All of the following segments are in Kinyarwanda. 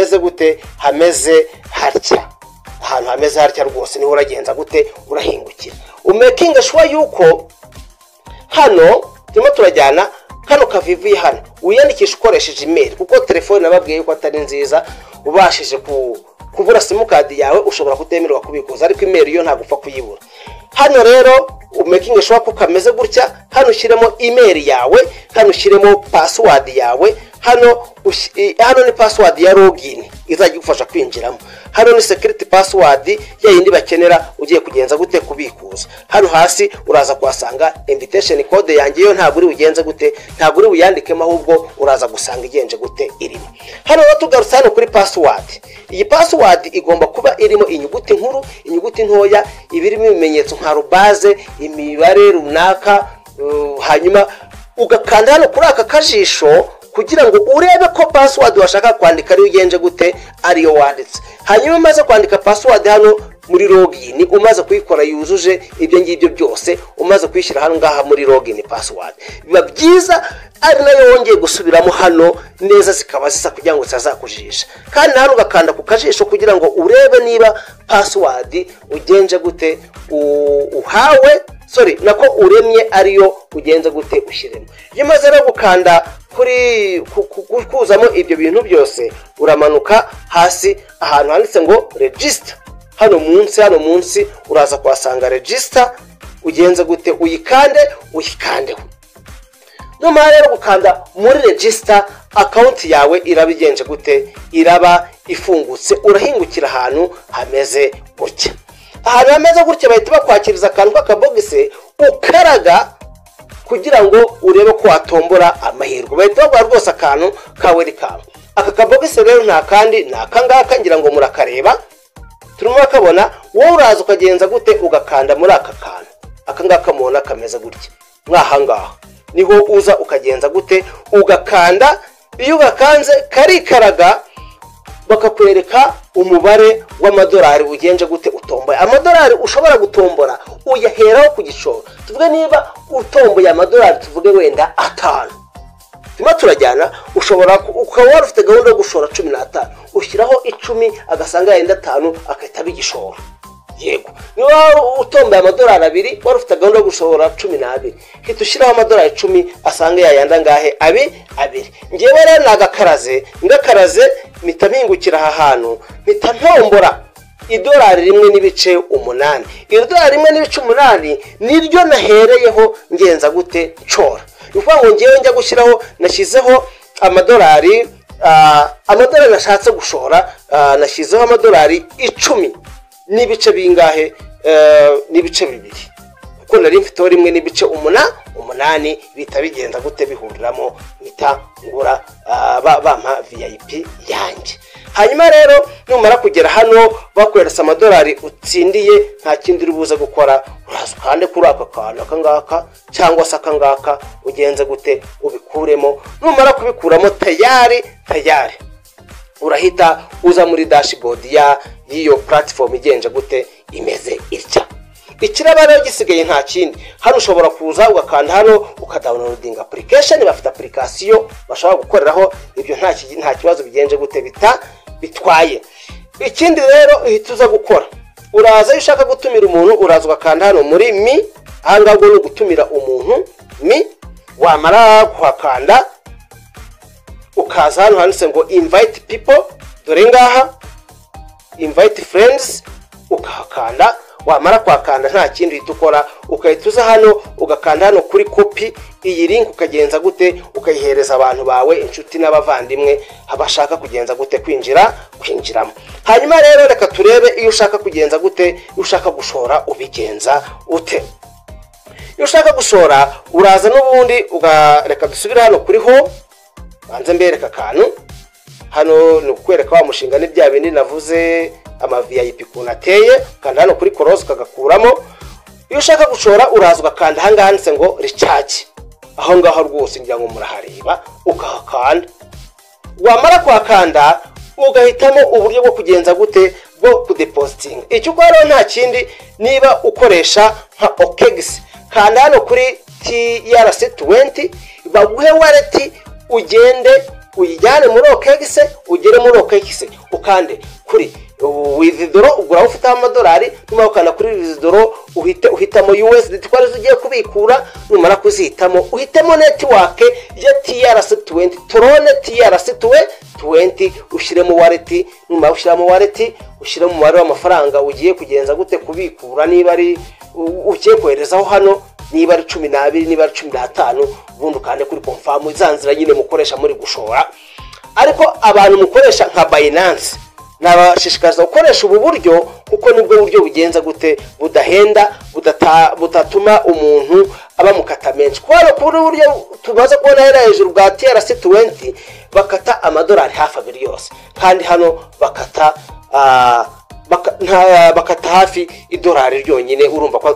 hameze gute, hameze hatya. Ahantu hameze hatya rwose niho uragenza gute, urahingukira. Umakinga sure yuko hano turimo turajyana kano kavivuye hano uyandikisha ukoresheje email, kuko telefone nababwiye yuko atari nziza, ubashije kubura simukadi yawe ushobora kutemerwa kubikuza, ariko email yo nta gupfa kuyibura. Hano rero umakinga sure ko kameze gutya, hano ushyiremo email yawe, hano ushyiremo password yawe, hano ni password ya login izajya gufasha kwinjiramo, hano ni security password ya yindi bakenera ugiye kugenza gute kubikuza. Hano hasi uraza kuhasanga invitation code yanjye, yo ntabwo uri ugenze gute, ntabwo uri uyandikemo, ahubwo uraza gusanga igenje gute irimo. Hano tugarutse hano kuri password. Iyi password igomba kuba irimo inyuguti nkuru, inyuguti ntoya, ibirimo ibimenyetso nka rubaze, imibare runaka, hanyuma ugakanda hano kuri aka kajisho kugira ngo urebe ko password washaka kwandika ari ugenje gute ariyo wanditse. Hanyuma umaze kwandika password hano muri login, umaze kuyikora yujuje ibyo ngibyo byose, umaze kwishyira hano ngaha muri login password, biba byiza ari nayo wongeye gusubiramo hano neza zikaba zisa kugira ngo zazakujisha. Kandi hano ugakanda ku kajisho kugira ngo urebe niba password ugenje gute uhawe nako uremye ariyo ugenze gute ushyiremo. Iyo umaze no gukanda kuri kuzamo ibyo bintu byose, uramanuka hasi ahantu handitse ngo register. Hano munsi uraza kuhasanga register, ugenze gute uyikandeho. Numara rero gukanda muri register, account yawe iraba igenje gute, iraba ifungutse. Urahingukira ahantu hameze gutya. Ahantu hameze gutya bahita bakwakiriza akantu k'akabogise ukaraga kugira ngo urebe ko watombora amahirwe. Bahita baguha rwose akantu ka welcome. Aka kabogise rero nta kandi ni akangaka, ngira ngo murakareba, turimo bakabona. Wowe uraza ukagenza gute ugakanda muri aka kantu, akangaka mubona kameze gutya. Mwahangaha niho uza ukagenza gute ugakanda. Iyo ugakanze karikaraga bakakwereka umubare w'amadolari ugenje gute utomboye. Amadolari ushobora gutombora uyaheraho ku gishoro. Tuvuge niba utomboye amadolari tuvuge wenda 5, tuma turajyana, ushobora ukaba ufite gahunda yo gushora 15, ushyiraho 10 agasanga yenda 5 akahita bigishoro. Yego, niba utomboye amadolari 2 wari ufite gahunda yo gushora 12, hita ushyiraho amadolari 10 asanga yayanda ngahe 2. Ngewe rero nagakaraze mpita mpingukira aha hantu, mpita ntombora idolari 1.8. Idolari 1.8 niryo nahereyeho ngenza gute nshora. Uvuga ngo ngewe njya gushyiraho, nashyizeho amadolari nashatse gushora, nashyizeho amadolari 10 n'ibice bingahe, n'ibice 2, kuko nari mfiteho 1.8 bita bigenza gute bihuriramo, bita ngura bampa VIP yanjye. Hanyuma rero numara kugera hano bakweresa amadolari utsindiye, nta kindi urubuza gukora, uraza kandi kuri aka kantu akangaka cyangwa se akangaka ugenze gute ubikuremo. Numara kubikuramo tayari urahita uza muri dashboard y'iyo platform igenje gute imeze itya. Ikiraba rero gisigaye nta kindi, hano ushobora kuza ugakanda hano ukadownloading application. Bafite application bashobora gukoreraho ibyo, nta kibazo bigenje gute bitwaye. Ikindi rero uhita uza gukora, uraza iyo ushaka gutumira umuntu uraza ugakanda hano muri mi, ahangaho no gutumira umuntu mi. Wamara kuhakanda ukaza hano handitse ngo invite people, dore ngaha invite friends, ukahakanda. Wamara kwakanda nta kindi uhita ukora, ukahita uza hano ugakanda hano kuri copy iyi link, ukagenza gute ukayihereza abantu bawe, inshuti n'abavandimwe abashaka kugenza gute kwinjiramo. Hanyuma rero reka turebe iyo ushaka kugenza gute, iyo ushaka gushora ubigenza ute. Iyo ushaka gushora uraza n'ubundi reka dusubire hano kuri ho, banze mbereka akantu hano ni ukwereka wa mushinga ni bya bindi navuze ama VIP kunateye, kandi hano kuri cross kagakuramo. Iyo ushaka gushora uraza ugakanda ahangaha handitse ngo recharge, aho ngaho rwose ngira ngo murahareba, ukahakanda. Wamara kwakanda ugahitamo uburyo bwo kugenza gute bwo kudepositing. Icyo ukora nta kindi, niba ukoresha nka OKEX kanda hano kuri TRC20 baguhe wallet ugende uyijyane muri OKX ugere muri OKX ukande kuri withdraw ugura ufite amadolari nyuma ukana kuri withdraw uhitamo USDT kwari ugiye kubikura numara kuzihitamo uhitemo network ya TRC20 Tron TRC20 ushiremo wallet nyuma ushiramo wallet ushiremo umubare w'amafaranga ugiye kugenza gute kubikura niba ari ugiye koherezaho hano niba ari 12 niba ari 15 ubundi kandi kuri confirm izanzira nyine mukoresha muri gushora ariko abantu mukoresha nka Binance nabashishikariza gukoresha ubu buryo kuko nibwo buryo bugenza gute budahenda budatuma umuntu aba mukata menshi kwaro kuri buryo tubaza kubona hera hejuru bwa TRC20 bakata amadolari hafi abiri yose kandi hano bakata hafi idolari ryonyine urumva ko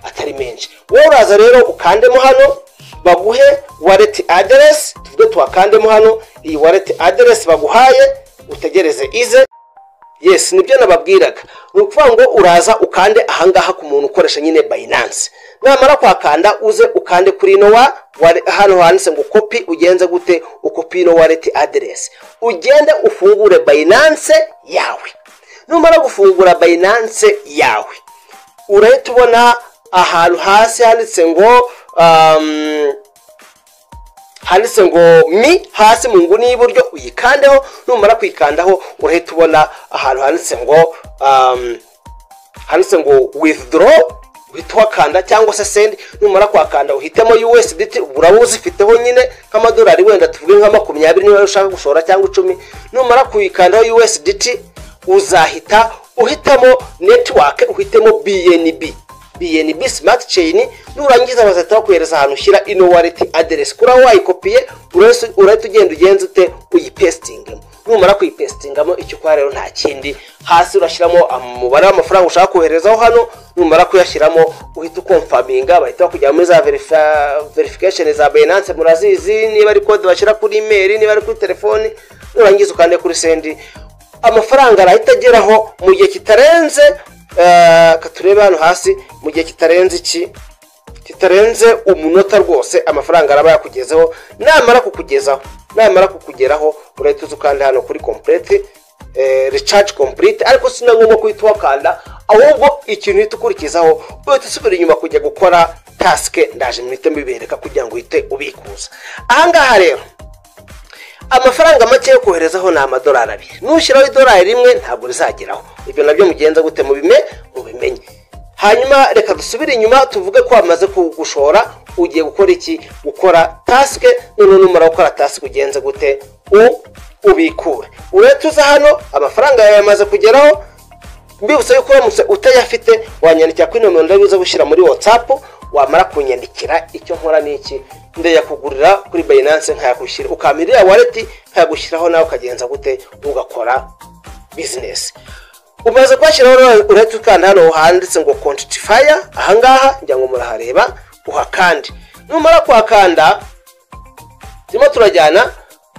atari menshi wowe uraza rero ukandemo hano baguhe wallet address tuvuge twakandemo hano iyi wallet address baguhaye utegereze ize yes nibyo nababwiraga nukuvuga ngo uraza ukande ahangaha ku muntu ukoresha nyine Binance namara kwakanda uze ukande kuri no hano handitse ngo copy ugenze gute ukopi no wallet address ugende ufungure Binance yawe numara gufungura Binance yawe urahita ubona ahantu hasi handitse ngo mi hasi mu nguni y'iburyo uyikandeho numara kwikandaho urahita ubona ahantu handitse ngo withdraw uhitwakanda cyangwa se send numara kwakanda uhitemo USDT urabuze ifiteho nyine nk'amadolari wenda tuvuge nka 20 niba ushaka gushora cyangwa 10 numara kuyikandaho USDT uzahita uhitamo network uhitemo BNB Smart Chain nurangiza bazata kwereza ahantu ushyira ino wallet address kura wayikopiye urahita ugenda ugenze ute uyipestinga numara kuyipestingamo icyo kwa rero nta kindi hasi urashyiramo umubare w'amafaranga ushaka koherezaho hano numara kuyashyiramo uhita ukonfaminga bahita kujya muri za verification za Binance murazizi niba ari code bashyira kuri email niba ari kuri telefone nurangiza ukande kuri send amafaranga arahita ageraho mu gihe kitarenze katurebe hano hasi mu gihe kitarenze umunota rwose amafaranga araba yakugezeho namara kukugeraho urahita uzukanda hano kuri complete recharge complete ariko sinagomba kwita wakanda ahubwo ikintu hitukurikizaho uhita usubira inyuma kujya gukora task ndaje mwite mbibereka kugira ngo uhite ubikuza ahangaha rero amafaranga make yo koherezaho na amadolari 2 nushyiraho idolari 1 ntabwo rizageraho ibyo nabyo mugenza gute mubimenye hanyuma reka dusubire inyuma tuvuge ko amaze kugushora ugiye gukora iki gukora task none numara gukora task ugenza gute ubikure uretuza hano amafaranga yamaze kugeraho mbibutse yuko uramutse utayafite wanyandikira kuri nomero ndabiza gushyira muri WhatsApp wamara kunyandikira icyo nkora niki ndayakugurira kuri Binance nkayagushyira ukamirira wallet nkayagushyiraho nawe ukagenza gute ugakora business umaze kwashyiraho urahita ukanda hano handitse ngo quantifier ahangaha njya ngo murahareba uhakande numara kwakanda zimo turajyana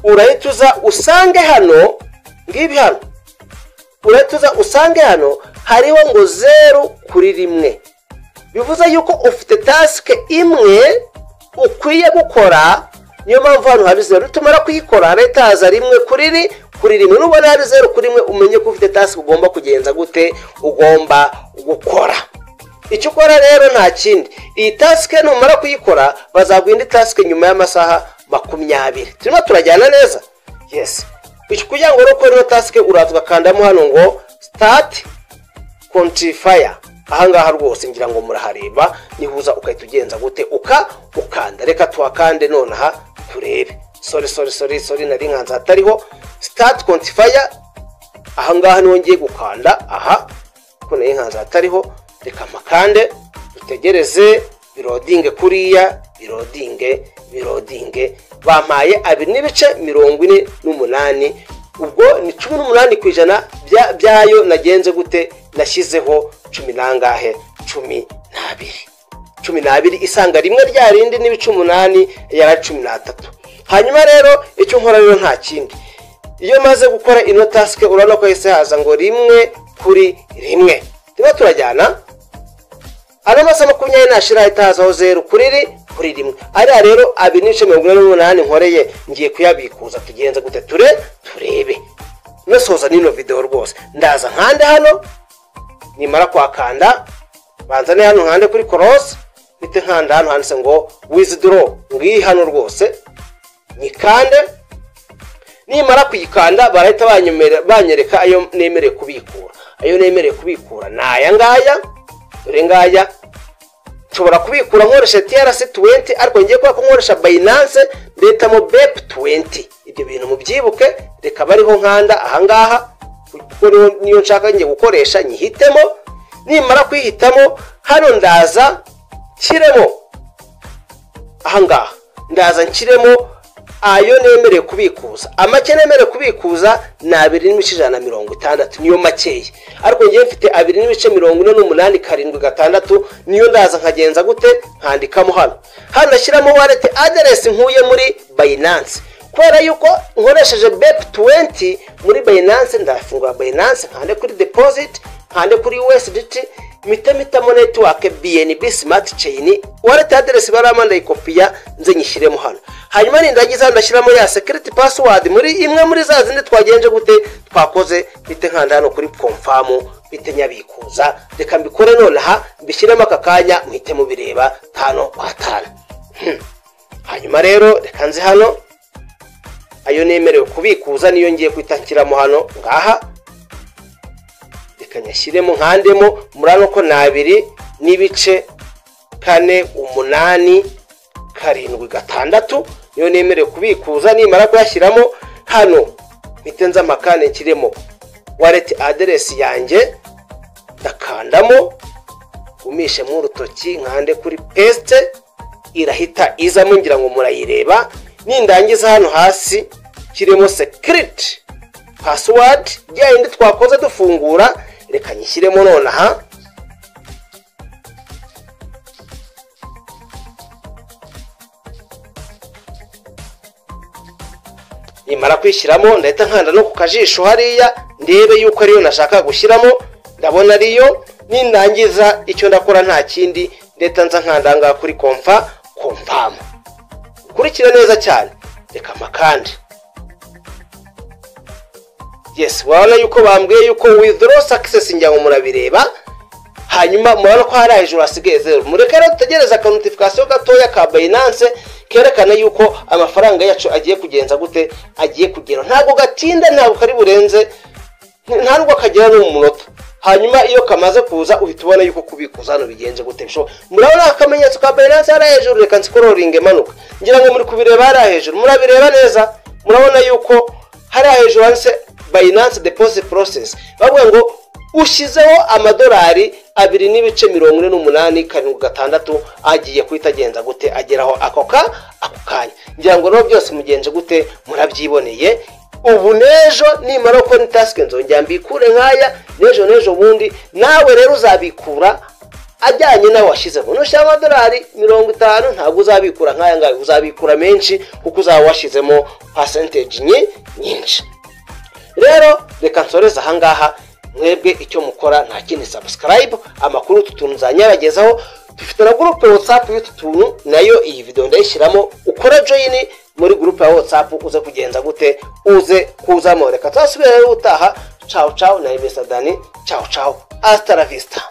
urahita uza usange hano ngibi hano urahita uza usange hano hariho ngo 0 bivuze yuko ufite task imwe ukwiye gukora niyo mpamvu hano hari 0 tumara kuyikora leta haza 1 kuri rimwe nubona hari 0 kuri 1 umenye ko ufite task ugomba kugenza gute ugomba gukora icyo ukora rero nta kindi iyi task numara kuyikora bazagwinda task nyuma y'amasaha 20 turimo turajyana neza yes icyo kugira ngo roko rero task urazwa kandamo hano ngo start quantifier ahangaha rwose ngira ngo murahareba nihuza ukahita ugenza gute ukanda reka tuwakande nonaha turebe sorry nari nkanza hatariho start quantifier ahangaha nongeye gukanda aha ko nari nkanza hatariho reka makande dutegereze birodinge kuriya birodinge bampaye 2.48 ubwo ni 18% byayo nagenze gute nashyizeho 12 isanga rimwe rya rindi n'8 yara 13 hanyuma rero icyo nkora rero nta kindi iyo maze gukora ino task urabona ko yese haza ngo 1 kuri 1 tiba turajyana ana masa 20 nashira itazaho 0 kuri kuri rimwe. Ariya rero 2.48 nkoreye ngiye kuyabikuza tugenze gute turebe. Nasoza nino video rwose ndaza nkande hano, nimara kwakanda banzane hano nkande kuri cross, bite nkanda hano handitse ngo withdraw, ngiyi hano rwose nyikande. Nimara kuyikanda barahita banyereka ayo nemereye kubikura. Ayo nemereye kubikura naya ngaya, dore ngaya. Nshobora kubikura nkoresha TRC20 ariko ngiye kwa nkoresha Binance ndeta mo BEP20. Ibyo bintu mubyibuke, reka bariho nkanda aha ngaha kuko niyo nshaka ngiye gukoresha, nyihitemo. Nimara kwihitamo hano ndaza kiremo aha ngaha, ndaza nkiremo ayo nemereye kubikuza. Amake nemereye kubikuza na 2.160 niyo makeye, ariko ngiye mfite 2.48 karindwi gatandatu, niyo ndaza nkagenza gute nkandikamo hano ndashyiramo wallet address nkuye muri Binance. Kubera yuko nkoresheje BEP20 muri Binance, ndafungura Binance nkande kuri deposit, nkande kuri USDT, mitamo network BNB Smart Chain, wallet address baramanda ikopiya nze nyishyiremo hano. Hanyuma nindagiza ndashyiramo ya security password muri imwe muri za zindi twagenje gute twakoze, bite nkanda hano kuri confirm, bite nyabikuza. Reka mbikore none aha mbishyiremo akakanya muhite mubireba 5 kwa 5. Hanyuma rero reka nzi hano ayo nemerewe kubikuza niyo ngiye kwitankiramo hano ngaha, reka nyashyiremo nkandemo. Murano ko na 2.486 niyo nemerewe kubikuza. Nimara kuyashyiramo hano bitenza amakane kiremo wallet address yanjye, ndakandamo umishe mu rutoki nkande kuri paste, irahita izamo ngira ngo murayireba. Nindangiza hano hasi kiremo secret password yindi twakoze dufungura, reka nyishyiremo none aha. Nimara kwishyiramo ndahita nkanda no ku kajisho hariya ndebe yuko ariyo nashaka gushyiramo, ndabona ariyo. Nindangiza icyo ndakora nta kindi, ndeta nza nkandanga kuri confirm. Kurikira neza cyane, reka makande. Yes, wabona yuko bambwiye yuko withdraw success, njya ngo murabireba. Hanyuma murabona ko hari hejuru hasigaye 0. Mureke rero tutegereza ka notification gatoya ka Binance kerekana yuko amafaranga yacu agiye kugenza gute, agiye kugera. Ntago gatinda, ntago kari burenze, ntabwo kagera no mu munota. Hanyuma iyo kamaze kuza uhita ubona yuko kubikuza hano bigenze gute. Murabona akamenyetso ka Binance ari hejuru, reka nscrolling manuka ngira ngo muri kubireba ari hejuru. Murabireba neza, murabona yuko hari hejuru handitse Binance deposit process. Bavuga ngo ushizeho amadolari 2.48 karindwi gatandatu agiye kwitagenza gute ageraho ako kanya. Ngira ngo no byose mugenje gute murabyiboneye. Ubu nejo nimara ko ni task nzongera mbikure nkaya, nejo bundi nawe rero uzabikura ajyanye nawe washizemo. Nusha amadolari 50 ntabwo uzabikura nkaya ngayo, uzabikura menshi kuko uzaba washizemo percentage nyinshi. Rero reka nsoreza aha ngaha. Mwebwe icyo mukora nta kindi, subscribe, amakuru tutuntu zanyaragezaho. Dufite na group ya WhatsApp y'utuntu, nayo iyi video ndayishyiramo. Ukora join muri group ya WhatsApp uze kugenza gute, uze kuzamo. Reka twasubire utaha. Ciao na Ibesa Dani. Ciao, hasta la vista.